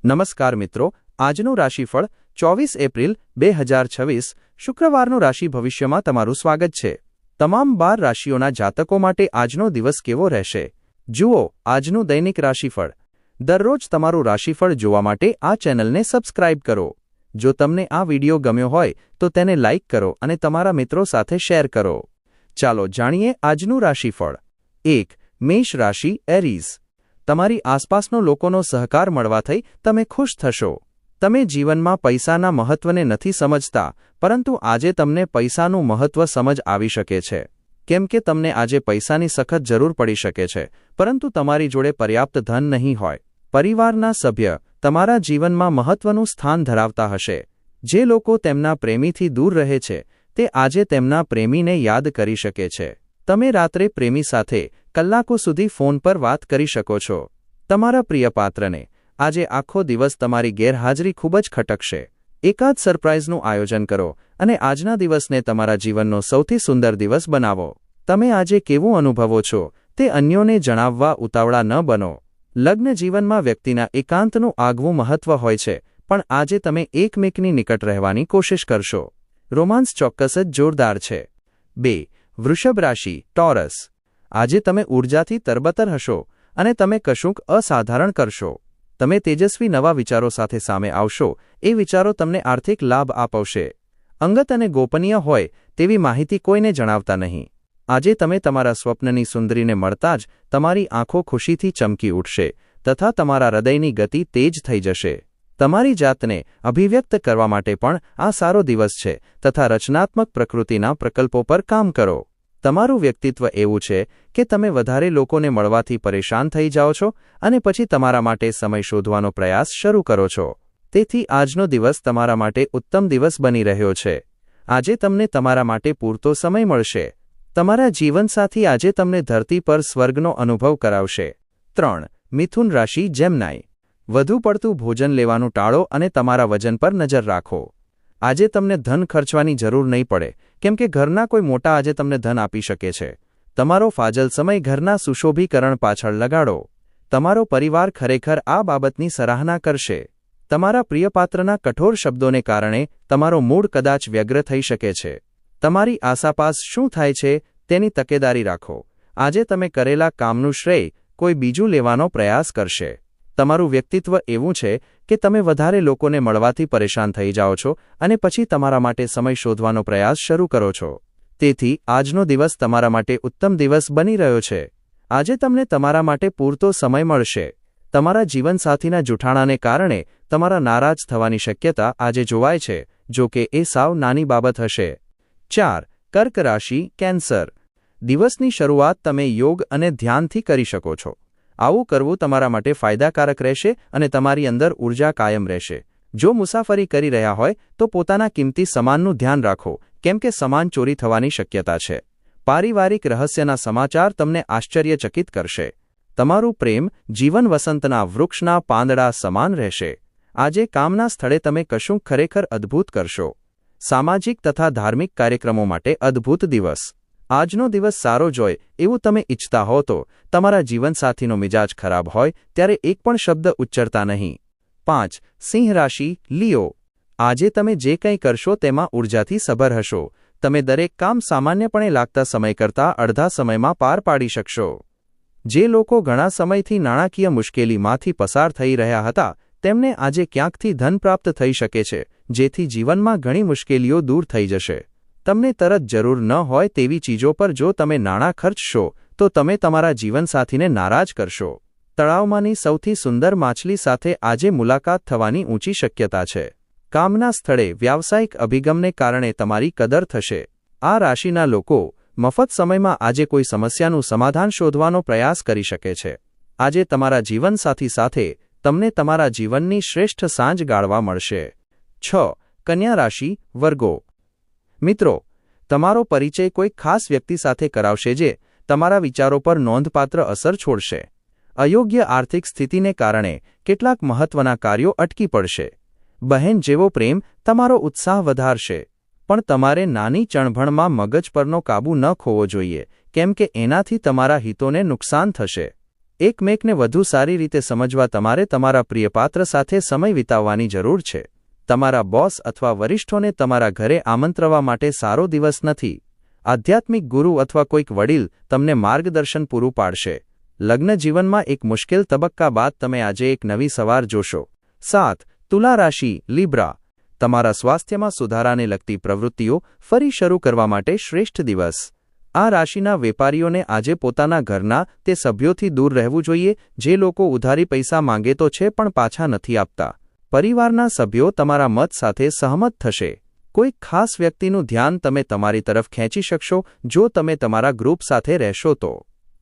નમસ્કાર મિત્રો, આજનું રાશિફળ 24 એપ્રિલ 2026 શુક્રવારનું રાશિ ભવિષ્યમાં તમારું સ્વાગત છે। તમામ 12 રાશિઓના જાતકો માટે આજનો દિવસ કેવો રહેશે? જુઓ આજનું દૈનિક રાશિફળ। દરરોજ તમારું રાશિફળ જોવા માટે આ ચેનલને સબસ્ક્રાઇબ કરો। જો તમને આ વિડિયો ગમ્યો હોય તો તેને લાઇક કરો અને તમારા મિત્રો સાથે શેર કરો। ચાલો જાણીએ આજનું રાશિફળ। 1. મેષ રાશિ એરીઝ। તમારી આસપાસનો લોકોનો સહકાર મળવાથી તમે ખુશ થશો। તમે જીવનમાં પૈસાના મહત્વને નથી સમજતા, પરંતુ આજે તમને પૈસાનું મહત્વ સમજ આવી શકે છે। કેમ કે તમને આજે પૈસાની સખત જરૂર પડી શકે છે, પરંતુ તમારી જોડે પર્યાપ્ત ધન નહીં હોય। પરિવારના સભ્ય તમારા જીવનમાં મહત્વનું સ્થાન ધરાવતા હશે। જે લોકો તેમના પ્રેમીથી દૂર રહે છે તે આજે તેમના પ્રેમીને યાદ કરી શકે છે। તમે રાત્રે પ્રેમી સાથે કલાકો સુધી ફોન પર વાત કરી શકો છો। તમારા પ્રિય પાત્રને આજે આખો દિવસ તમારી ગેરહાજરી ખૂબ જ ખટકશે। એકાદ સરપ્રાઇઝનું આયોજન કરો અને આજના દિવસને તમારા જીવનનો સૌથી સુંદર દિવસ બનાવો। તમે આજે કેવું અનુભવો છો તે અન્યોને જણાવવા ઉતાવળા ન બનો। લગ્ન જીવનમાં વ્યક્તિના એકાંતનું આગવું મહત્વ હોય છે, પણ આજે તમે એકમેકની નિકટ રહેવાની કોશિશ કરશો। રોમાન્સ ચોક્કસ જ જોરદાર છે। 2. વૃષભ રાશિ ટોરસ। આજે તમે ઊર્જાથી તરબતર હશો અને તમે કશુંક અસાધારણ કરશો। તમે તેજસ્વી નવા વિચારો સાથે સામે આવશો। એ વિચારો તમને આર્થિક લાભ આપવશે। અંગત અને ગોપનીય હોય તેવી માહિતી કોઈને જણાવતા નહીં। આજે તમે તમારા સ્વપ્નની સુંદરીને મળતા જ તમારી આંખો ખુશીથી ચમકી ઉઠશે તથા તમારા હૃદયની ગતિ તેજ થઈ જશે। તમારી જાતને અભિવ્યક્ત કરવા માટે પણ આ સારો દિવસ છે તથા રચનાત્મક પ્રકૃતિના પ્રકલ્પો પર કામ કરો। તમારું વ્યક્તિત્વ એવું છે કે તમે વધારે લોકોને મળવાથી પરેશાન થઈ જાઓ છો અને પછી તમારા માટે સમય શોધવાનો પ્રયાસ શરૂ કરો છો। તેથી આજનો દિવસ તમારા માટે ઉત્તમ દિવસ બની રહ્યો છે। આજે તમને તમારા માટે પૂરતો સમય મળશે। તમારા જીવનસાથી આજે તમને ધરતી પર સ્વર્ગનો અનુભવ કરાવશે। 3. મિથુન રાશિ જેમિની। વધુ પડતું ભોજન લેવાનું ટાળો અને તમારા વજન પર નજર રાખો। આજે તમને ધન ખર્ચવાની જરૂર નહીં પડે, કેમ કે ઘરના કોઈ મોટા આજે તમને ધન આપી શકે છે। તમારો ફાજલ સમય ઘરના સુશોભીકરણ પાછળ લગાડો। તમારો પરિવાર ખરેખર આ બાબતની સરાહના કરશે। તમારા પ્રિયપાત્રના કઠોર શબ્દોને કારણે તમારો મૂડ કદાચ વ્યગ્ર થઈ શકે છે। તમારી આસપાસ શું થાય છે તેની તકેદારી રાખો। આજે તમે કરેલા કામનું શ્રેય કોઈ બીજું લેવાનો પ્રયાસ કરશે। તમારું વ્યક્તિત્વ એવું છે કે તમે વધારે લોકોને મળવાથી પરેશાન થઈ જાઓ છો અને પછી તમારા માટે સમય શોધવાનો પ્રયાસ શરૂ કરો છો। તેથી આજનો દિવસ તમારા માટે ઉત્તમ દિવસ બની રહ્યો છે। આજે તમને તમારા માટે પૂરતો સમય મળશે। તમારા જીવનસાથીના જૂઠાણાને કારણે તમારા નારાજ થવાની શક્યતા આજે જોવાય છે, જો કે એ સાવ નાની બાબત હશે। 4. કર્ક રાશિ કેન્સર। દિવસની શરૂઆત તમે યોગ અને ધ્યાનથી કરી શકો છો। આવું કરવું તમારા માટે ફાયદાકારક રહેશે અને તમારી અંદર ઊર્જા કાયમ રહેશે। જો મુસાફરી કરી રહ્યા હોય તો પોતાના કિંમતી સામાનનું ધ્યાન રાખો, કેમ કે સામાન ચોરી થવાની શક્યતા છે। પારિવારિક રહસ્યના સમાચાર તમને આશ્ચર્યચકિત કરશે। તમારું પ્રેમ જીવન વસંતના વૃક્ષના પાંદડા સમાન રહેશે। આજે કામના સ્થળે તમે કશુંક ખરેખર અદ્ભુત કરશો। સામાજિક તથા ધાર્મિક કાર્યક્રમો માટે અદ્ભુત દિવસ। આજનો દિવસ સારો જોય એવું તમે ઈચ્છતા હો તો તમારા જીવનસાથીનો મિજાજ ખરાબ હોય ત્યારે એક પણ શબ્દ ઉચ્ચરતા નહીં। 5. સિંહ રાશિ લિયો। આજે તમે જે કંઈ કરશો તેમાં ઊર્જાથી સભર હશો। તમે દરેક કામ સામાન્યપણે લાગતા સમય કરતાં અડધા સમયમાં પાર પાડી શકશો। જે લોકો ઘણા સમયથી નાણાકીય મુશ્કેલીમાંથી પસાર થઈ રહ્યા હતા તેમને આજે ક્યાંકથી ધન પ્રાપ્ત થઈ શકે છે, જેથી જીવનમાં ઘણી મુશ્કેલીઓ દૂર થઈ જશે। તમને તરત જરૂર ન હોય તેવી ચીજો પર જો તમે નાણાં ખર્ચશો તો તમે તમારા જીવનસાથીને નારાજ કરશો। તળાવમાંની સૌથી સુંદર માછલી સાથે આજે મુલાકાત થવાની ઊંચી શક્યતા છે। કામના સ્થળે વ્યાવસાયિક અભિગમને કારણે તમારી કદર થશે। આ રાશિના લોકો મફત સમયમાં આજે કોઈ સમસ્યાનું સમાધાન શોધવાનો પ્રયાસ કરી શકે છે। આજે તમારા જીવનસાથી સાથે તમને તમારા જીવનની શ્રેષ્ઠ સાંજ ગાળવા મળશે। 6. કન્યા રાશિ વર્ગો। મિત્રો, તમારો પરિચય કોઈ ખાસ વ્યક્તિ સાથે કરાવશે જે તમારા વિચારો પર નોંધપાત્ર અસર છોડશે। અયોગ્ય આર્થિક સ્થિતિને કારણે કેટલાક મહત્વના કાર્યો અટકી પડશે। બહેન જેવો પ્રેમ તમારો ઉત્સાહ વધારશે, પણ તમારે નાની ચણભણમાં મગજ પરનો કાબૂ ન ખોવો જોઈએ, કેમ કે એનાથી તમારા હિતોને નુકસાન થશે। એકમેકને વધુ સારી રીતે સમજવા તમારે તમારા પ્રિયપાત્ર સાથે સમય વિતાવવાની જરૂર છે. તમારા બોસ અથવા વરિષ્ઠોને તમારા ઘરે આમંત્રવા માટે સારો દિવસ નથી. આધ્યાત્મિક ગુરુ અથવા કોઈક વડીલ તમને માર્ગદર્શન પૂરું પાડશે. લગ્ન જીવનમાં એક મુશ્કેલ તબક્કા બાદ તમે આજે એક નવી સવાર જોશો. 7. તુલા રાશિ લીબ્રા. તમારા સ્વાસ્થ્યમાં સુધારાને લગતી પ્રવૃત્તિઓ ફરી શરૂ કરવા માટે શ્રેષ્ઠ દિવસ. આ રાશિના વેપારીઓને આજે પોતાના ઘરના તે સભ્યોથી દૂર રહેવું જોઈએ જે લોકો ઉધારી પૈસા માંગે તો છે પણ પાછા નથી આપતા. પરિવારના સભ્યો તમારા મત સાથે સહમત થશે. કોઈ ખાસ વ્યક્તિનું ધ્યાન તમે તમારી તરફ ખેંચી શકશો જો તમે તમારા ગ્રુપ સાથે રહેશો તો.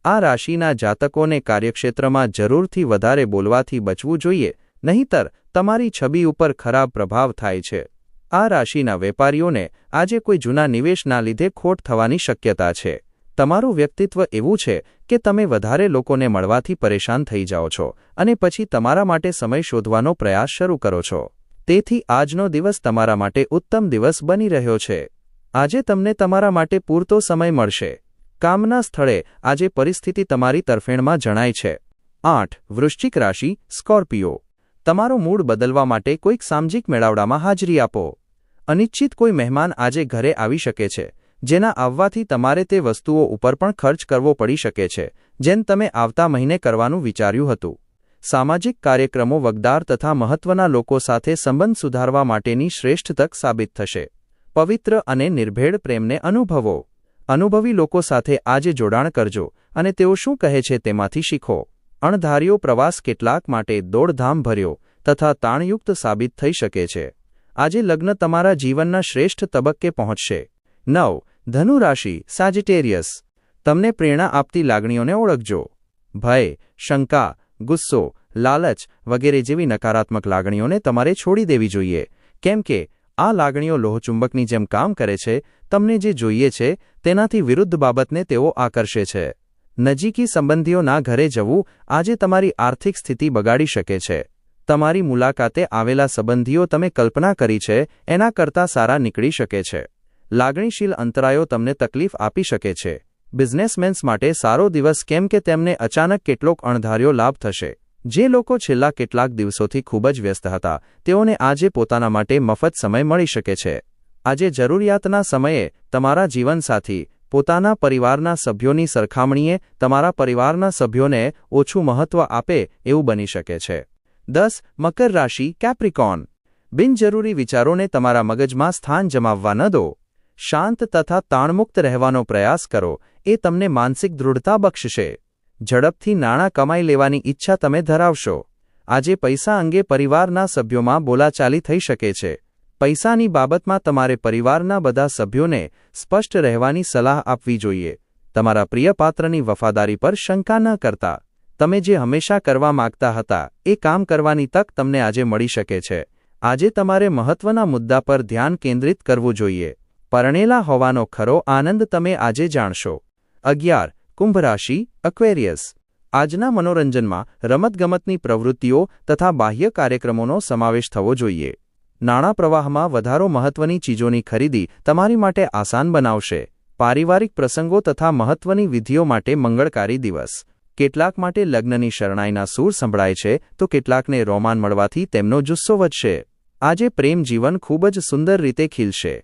આ રાશિના જાતકોને કાર્યક્ષેત્રમાં જરૂરથી વધારે બોલવાથી બચવું જોઈએ, નહીંતર તમારી છબી ઉપર ખરાબ પ્રભાવ થાય છે. આ રાશિના વેપારીઓને આજે કોઈ જૂના નિવેશના લીધે ખોટ થવાની શક્યતા છે. તમારું વ્યક્તિત્વ એવું છે કે તમે વધારે લોકોને મળવાથી પરેશાન થઈ જાઓ છો અને પછી તમારા માટે સમય શોધવાનો પ્રયાસ શરૂ કરો છો. તેથી આજનો દિવસ તમારા માટે ઉત્તમ દિવસ બની રહ્યો છે. આજે તમને તમારા માટે પૂરતો સમય મળશે. કામના સ્થળે આજે પરિસ્થિતિ તમારી તરફેણમાં જણાય છે. 8. વૃશ્ચિક રાશિ સ્કોર્પિયો. તમારો મૂડ બદલવા માટે કોઈક સામાજિક મેળાવડામાં હાજરી આપો. અનિચ્છિત કોઈ મહેમાન આજે ઘરે આવી શકે છે, જેના આવવાથી તમારે તે વસ્તુઓ ઉપર પણ ખર્ચ કરવો પડી શકે છે જેમ તમે આવતા મહિને કરવાનું વિચાર્યું હતું. સામાજિક કાર્યક્રમો વગદાર તથા મહત્વના લોકો સાથે સંબંધ સુધારવા માટેની શ્રેષ્ઠ તક સાબિત થશે. પવિત્ર અને નિર્ભેળ પ્રેમને અનુભવો. અનુભવી લોકો સાથે આજે જોડાણ કરજો અને તેઓ શું કહે છે તેમાંથી શીખો. અણધાર્યો પ્રવાસ કેટલાક માટે દોડધામ ભર્યો તથા તાણયુક્ત સાબિત થઈ શકે છે. આજે લગ્ન તમારા જીવનના શ્રેષ્ઠ તબક્કે પહોંચશે. 9. ધનુ રાશિ સાજિટેરિયસ. તમને પ્રેરણા આપતી લાગણીઓને ઓળખજો. ભય, શંકા, ગુસ્સો, લાલચ વગેરે જેવી નકારાત્મક લાગણીઓને તમારે છોડી દેવી જોઈએ, કેમ કે આ લાગણીઓ લોહચુંબકની જેમ કામ કરે છે. તમને જે જોઈએ છે તેનાથી વિરુદ્ધ બાબતને તેઓ આકર્ષે છે. નજીકી સંબંધીઓના ઘરે જવું આજે તમારી આર્થિક સ્થિતિ બગાડી શકે છે. તમારી મુલાકાતે આવેલા સંબંધીઓ તમે કલ્પના કરી છે એના કરતાં સારા નીકળી શકે છે. લાગણીશીલ અંતરાયો તમને તકલીફ આપી શકે છે. બિઝનેસમેન્સ માટે સારો દિવસ કેમ કે તેમને અચાનક કેટલોક અણધાર્યો લાભ થશે. જે લોકો છેલ્લા કેટલાક દિવસોથી ખૂબ જ વ્યસ્ત હતા તેઓને આજે પોતાના માટે મફત સમય મળી શકે છે. આજે જરૂરિયાતના સમયે તમારા જીવનસાથી પોતાના પરિવારના સભ્યોની સરખામણીએ તમારા પરિવારના સભ્યોને ઓછું મહત્વ આપે એવું બની શકે છે. 10. મકર રાશિ કેપ્રિકોર્ન. બિનજરૂરી વિચારોને તમારા મગજમાં સ્થાન જમાવવા ન દો. શાંત તથા તાણમુક્ત રહેવાનો પ્રયાસ કરો, એ તમને માનસિક દૃઢતા બક્ષશે. ઝડપથી નાણાં કમાઈ લેવાની ઈચ્છા તમે ધરાવશો. આજે પૈસા અંગે પરિવારના સભ્યોમાં બોલાચાલી થઈ શકે છે. પૈસાની બાબતમાં તમારે પરિવારના બધા સભ્યોને સ્પષ્ટ રહેવાની સલાહ આપવી જોઈએ. તમારા પ્રિય પાત્રની વફાદારી પર શંકા ન કરતા. તમે જે હંમેશા કરવા માંગતા હતા એ કામ કરવાની તક તમને આજે મળી શકે છે. આજે તમારે મહત્વના મુદ્દા પર ધ્યાન કેન્દ્રિત કરવું જોઈએ. પરણેલા હોવાનો ખરો આનંદ તમે આજે જાણશો. 11. કુંભ રાશિ એક્વેરિયસ. આજના મનોરંજનમાં રમતગમતની પ્રવૃત્તિઓ તથા બાહ્ય કાર્યક્રમોનો સમાવેશ થવો જોઈએ. નાણાં પ્રવાહમાં વધારો મહત્વની ચીજોની ખરીદી તમારી માટે આસાન બનાવશે. પારિવારિક પ્રસંગો તથા મહત્વની વિધિઓ માટે મંગળકારી દિવસ. કેટલાક માટે લગ્નની શરણાઈના સૂર સંભળાય છે તો કેટલાકને રોમાન મળવાથી તેમનો જુસ્સો વધશે. આજે પ્રેમ જીવન ખૂબ જ સુંદર રીતે ખીલશે.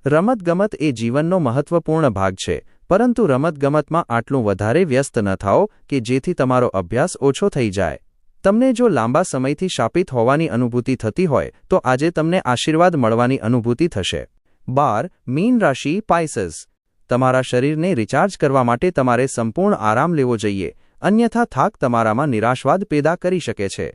રમતગમત એ જીવનનો મહત્વપૂર્ણ ભાગ છે, પરંતુ રમતગમતમાં આટલું વધારે વ્યસ્ત ન થાઓ કે જેથી તમારો અભ્યાસ ઓછો થઈ જાય. તમને જો લાંબા સમયથી શાપિત હોવાની અનુભૂતિ થતી હોય તો આજે તમને આશીર્વાદ મળવાની અનુભૂતિ થશે. 12. મીન રાશિ પાઇસસ. તમારા શરીરને રિચાર્જ કરવા માટે તમારે સંપૂર્ણ આરામ લેવો જોઈએ, અન્યથા થાક તમારામાં નિરાશવાદ પેદા કરી શકે છે.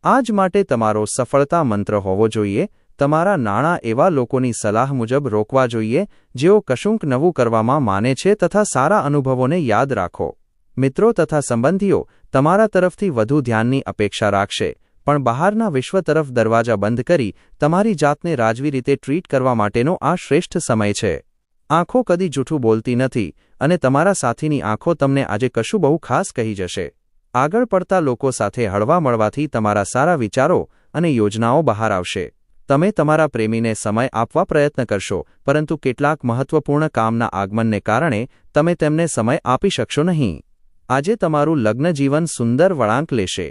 આજ માટે તમારો સફળતા મંત્ર હોવો જોઈએ, તમારા નાણાં એવા લોકોની સલાહ મુજબ રોકવા જોઈએ જેઓ કશુંક નવું કરવામાં માને છે તથા સારા અનુભવોને યાદ રાખો. મિત્રો તથા સંબંધીઓ તમારા તરફથી વધુ ધ્યાનની અપેક્ષા રાખશે, પણ બહારના વિશ્વ તરફ દરવાજા બંધ કરી તમારી જાતને રાજવી રીતે ટ્રીટ કરવા માટેનો આ શ્રેષ્ઠ સમય છે. આંખો કદી જૂઠું બોલતી નથી અને તમારા સાથીની આંખો તમને આજે કશું બહુ ખાસ કહી જશે. આગળ પડતા લોકો સાથે હળવા મળવાથી તમારા સારા વિચારો અને યોજનાઓ બહાર આવશે. તમે તમારા પ્રેમીને સમય આપવા પ્રયત્ન કરશો, પરંતુ કેટલાક મહત્વપૂર્ણ કામના આગમનને કારણે તમે તેમને સમય આપી શકશો નહીં. આજે તમારું લગ્ન જીવન સુંદર વળાંક લેશે.